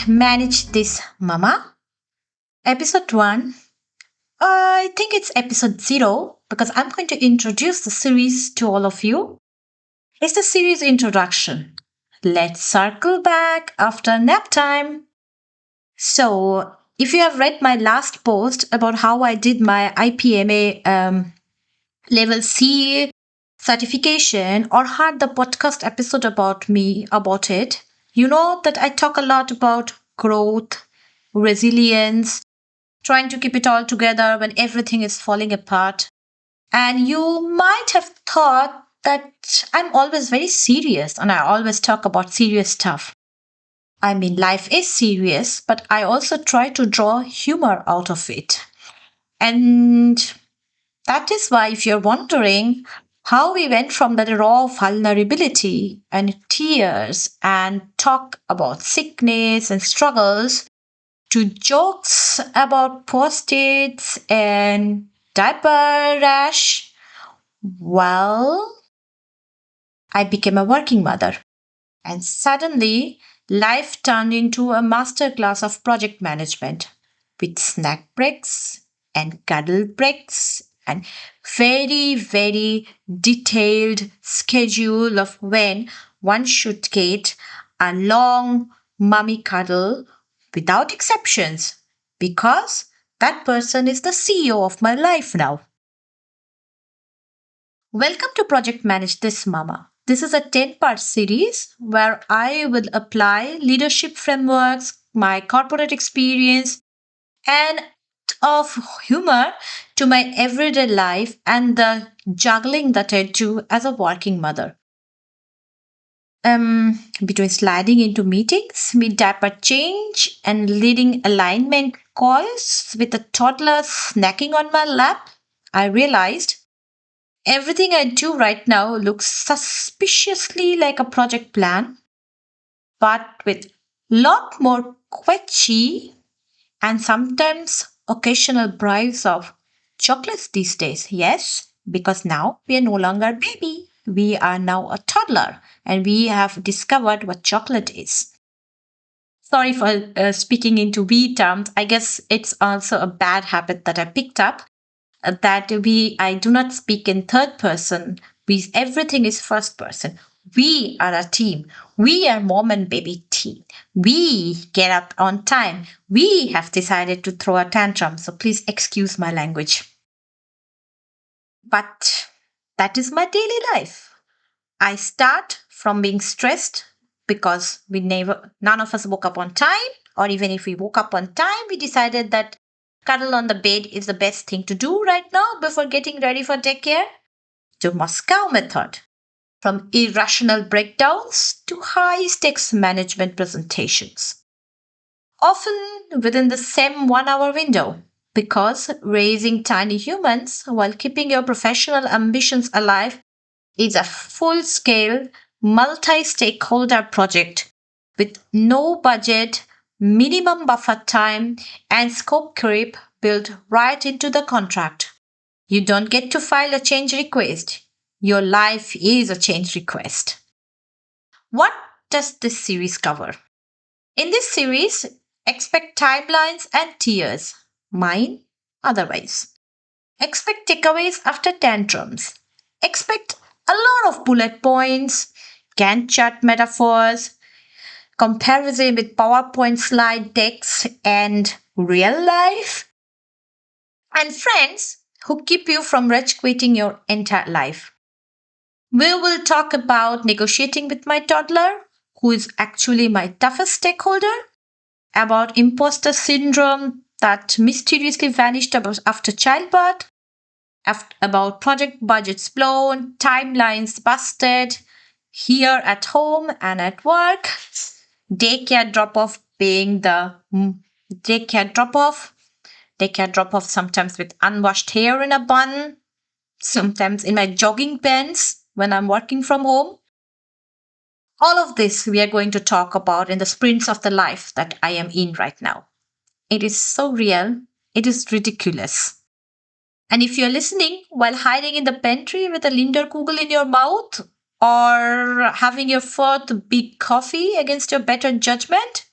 Manage This Mama. Episode 1. I think it's episode 0 because I'm going to introduce the series to all of you. It's the series introduction. Let's circle back after nap time. So, if you have read my last post about how I did my IPMA level C certification or heard the podcast episode about it, you know that I talk a lot about growth, resilience, trying to keep it all together when everything is falling apart. And you might have thought that I'm always very serious and I always talk about serious stuff. I mean, life is serious, but I also try to draw humor out of it. And that is why, if you're wondering how we went from the raw vulnerability and tears and talk about sickness and struggles to jokes about post-its and diaper rash, well, I became a working mother. And suddenly, life turned into a masterclass of project management with snack breaks and cuddle breaks and very, very detailed schedule of when one should get a long mummy cuddle without exceptions because that person is the CEO of my life now. Welcome to Project Manage This Mama. This is a 10-part series where I will apply leadership frameworks, my corporate experience, and of humor to my everyday life and the juggling that I do as a working mother. Between sliding into meetings, mid diaper change, and leading alignment calls with a toddler snacking on my lap, I realized everything I do right now looks suspiciously like a project plan, but with lot more quetchy and sometimes occasional bribes of chocolates these days. Yes, because now we are no longer a baby. We are now a toddler and we have discovered what chocolate is. Sorry for speaking into we terms. I guess it's also a bad habit that I picked up that I do not speak in third person. Everything is first person. We are a team. We are mom and baby team. We get up on time. We have decided to throw a tantrum. So please excuse my language. But that is my daily life. I start from being stressed because none of us woke up on time, or even if we woke up on time, we decided that cuddle on the bed is the best thing to do right now before getting ready for daycare. To Moscow method. From irrational breakdowns to high stakes management presentations. Often within the same 1 hour window, because raising tiny humans while keeping your professional ambitions alive is a full scale, multi stakeholder project with no budget, minimum buffer time, and scope creep built right into the contract. You don't get to file a change request. Your life is a change request. What does this series cover? In this series, expect timelines and tears. Mine, otherwise. Expect takeaways after tantrums. Expect a lot of bullet points, Gantt-chart metaphors, comparison with PowerPoint slide decks and real life, and friends who keep you from rage quitting your entire life. We will talk about negotiating with my toddler, who is actually my toughest stakeholder, about imposter syndrome that mysteriously vanished after childbirth, about project budgets blown, timelines busted, here at home and at work, daycare drop off being the daycare drop off sometimes with unwashed hair in a bun, sometimes in my jogging pants when I'm working from home. All of this we are going to talk about in the sprints of the life that I am in right now. It is so real, it is ridiculous. And if you're listening while hiding in the pantry with a Linderkugel in your mouth or having your fourth big coffee against your better judgment,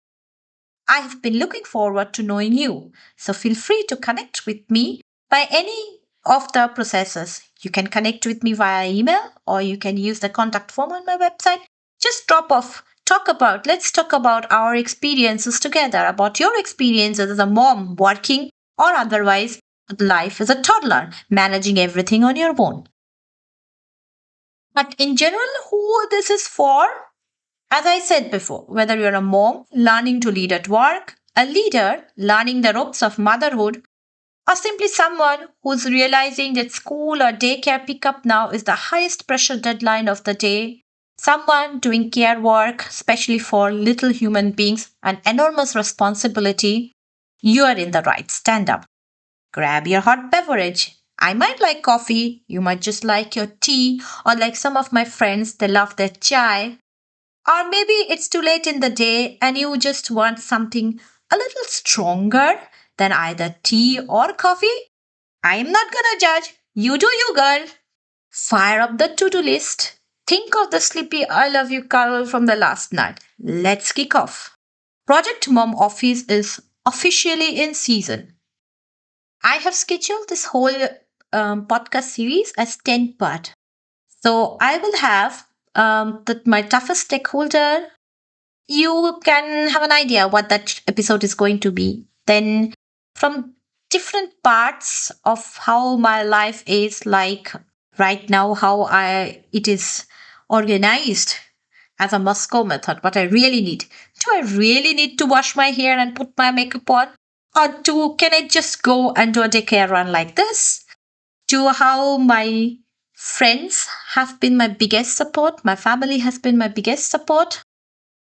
I have been looking forward to knowing you. So feel free to connect with me by any of the processes. You can connect with me via email or you can use the contact form on my website. Just drop off. Let's talk about our experiences together, about your experiences as a mom working or otherwise life as a toddler, managing everything on your own. But in general, who this is for? As I said before, whether you're a mom learning to lead at work, a leader learning the ropes of motherhood, or simply someone who's realizing that school or daycare pickup now is the highest pressure deadline of the day, someone doing care work, especially for little human beings, an enormous responsibility, you are in the right stand up. Grab your hot beverage. I might like coffee, you might just like your tea, or like some of my friends, they love their chai. Or maybe it's too late in the day and you just want something a little stronger than either tea or coffee. I am not gonna judge. You do you, girl. Fire up the to do list. Think of the sleepy I love you carol from the last night. Let's kick off. Project Mom Office is officially in season. I have scheduled this whole podcast series as 10 part. So I will have my toughest stakeholder. You can have an idea what that episode is going to be. Then, from different parts of how my life is like right now, how I it is organized as a Moscow method, what I really need. Do I really need to wash my hair and put my makeup on? Or can I just go and do a daycare run like this? To how my friends have been my biggest support, my family has been my biggest support.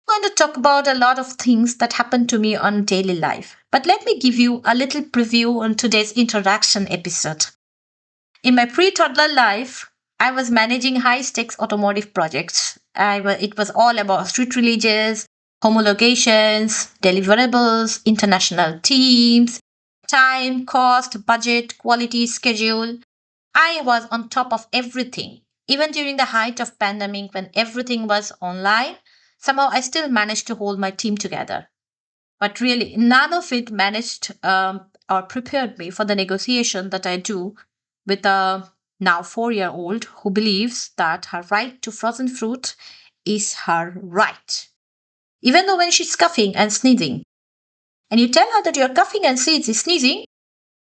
I'm going to talk about a lot of things that happen to me on daily life. But let me give you a little preview on today's introduction episode. In my pre-toddler life, I was managing high-stakes automotive projects. It was all about street releases, homologations, deliverables, international teams, time, cost, budget, quality, schedule. I was on top of everything. Even during the height of pandemic when everything was online, somehow I still managed to hold my team together. But really, none of it managed or prepared me for the negotiation that I do with a now 4-year-old who believes that her right to frozen fruit is her right. Even though when she's coughing and sneezing, and you tell her that you're coughing and sneezing,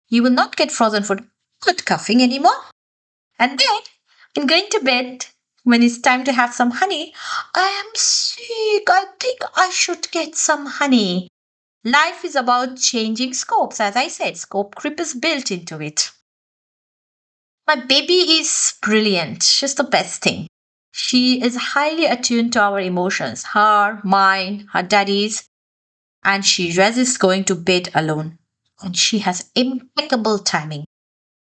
you will not get frozen food. Not coughing anymore. And then, in going to bed, when it's time to have some honey, I am sick. I think I should get some honey. Life is about changing scopes. As I said, scope creep is built into it. My baby is brilliant. She's the best thing. She is highly attuned to our emotions, her, mine, her daddy's, and she resists going to bed alone. And she has impeccable timing.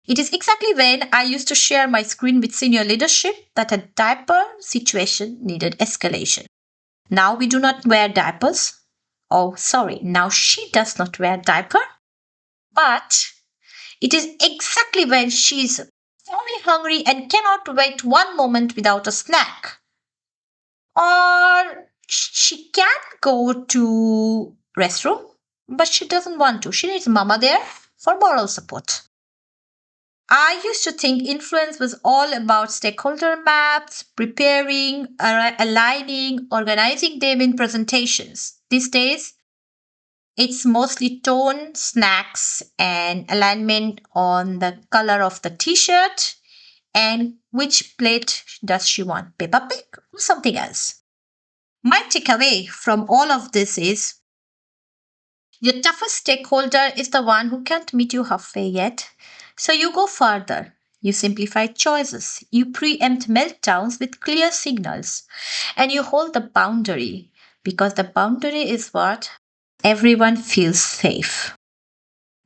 It is exactly when I used to share my screen with senior leadership that a diaper situation needed escalation. Now we do not wear diapers. Oh, sorry, now she does not wear diaper. But it is exactly when she's very hungry and cannot wait one moment without a snack. Or she can go to restroom, but she doesn't want to. She needs mama there for moral support. I used to think influence was all about stakeholder maps, preparing, aligning, organizing them in presentations. These days, it's mostly tone, snacks, and alignment on the color of the t shirt and which plate does she want, Peppa Pig or something else. My takeaway from all of this is your toughest stakeholder is the one who can't meet you halfway yet. So you go further. You simplify choices. You preempt meltdowns with clear signals. And you hold the boundary because the boundary is what everyone feels safe.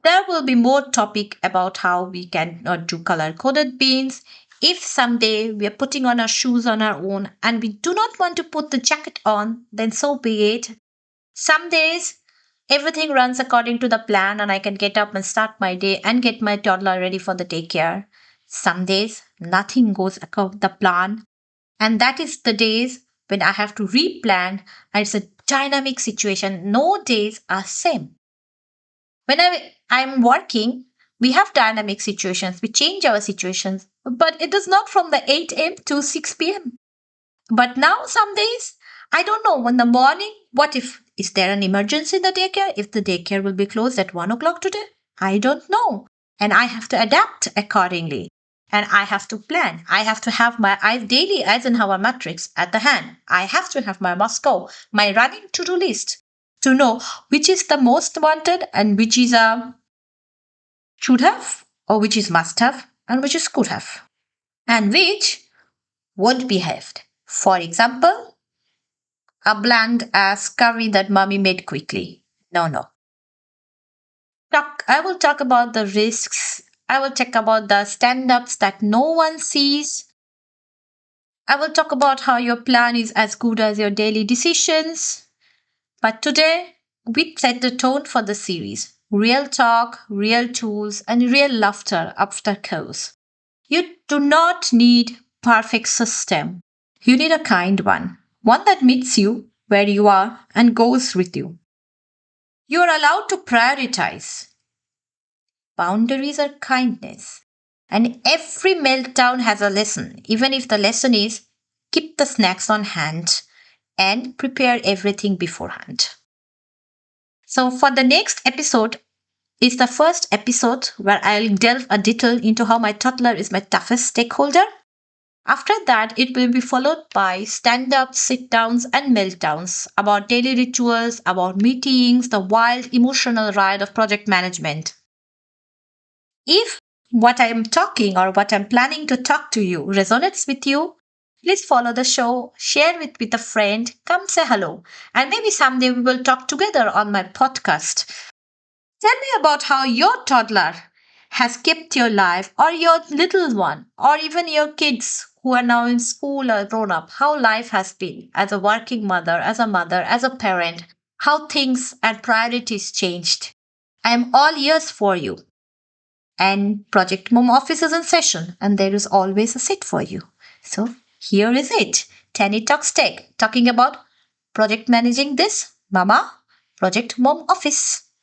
There will be more topic about how we can not do color coded beans. If someday we are putting on our shoes on our own and we do not want to put the jacket on, then so be it. Some days everything runs according to the plan and I can get up and start my day and get my toddler ready for the daycare. Some days nothing goes according to the plan and that is the days when I have to replan and it's a dynamic situation. No days are same. When I'm working, we have dynamic situations. We change our situations, but it is not from the 8 a.m. to 6 p.m. But now some days, I don't know. In the morning, what if is there an emergency in the daycare? If the daycare will be closed at 1 o'clock today, I don't know, and I have to adapt accordingly. And I have to plan. I have to have my daily Eisenhower matrix at the hand. I have to have my Moscow, my running to-do list to know which is the most wanted and which is a should have, or which is must have, and which is could have, and which won't be haved. For example, a bland ass curry that mommy made quickly. No, no. I will talk about the risks. I will talk about the stand ups that no one sees. I will talk about how your plan is as good as your daily decisions. But today, we set the tone for the series: real talk, real tools, and real laughter after course. You do not need perfect system. You need a kind one that meets you where you are and goes with you. You are allowed to prioritize. Boundaries are kindness. And every meltdown has a lesson, even if the lesson is keep the snacks on hand and prepare everything beforehand. So, for the next episode, is the first episode where I'll delve a little into how my toddler is my toughest stakeholder. After that, it will be followed by stand ups, sit downs, and meltdowns about daily rituals, about meetings, the wild emotional ride of project management. If what I am talking or what I'm planning to talk to you resonates with you, please follow the show, share it with a friend, come say hello, and maybe someday we will talk together on my podcast. Tell me about how your toddler has kept your life, or your little one, or even your kids who are now in school or grown up, how life has been as a working mother, as a parent, how things and priorities changed. I am all ears for you. And Project Mom Office is in session, and there is always a seat for you. So here is it. Tanny Talks Tech, talking about project managing this, Mama, Project Mom Office.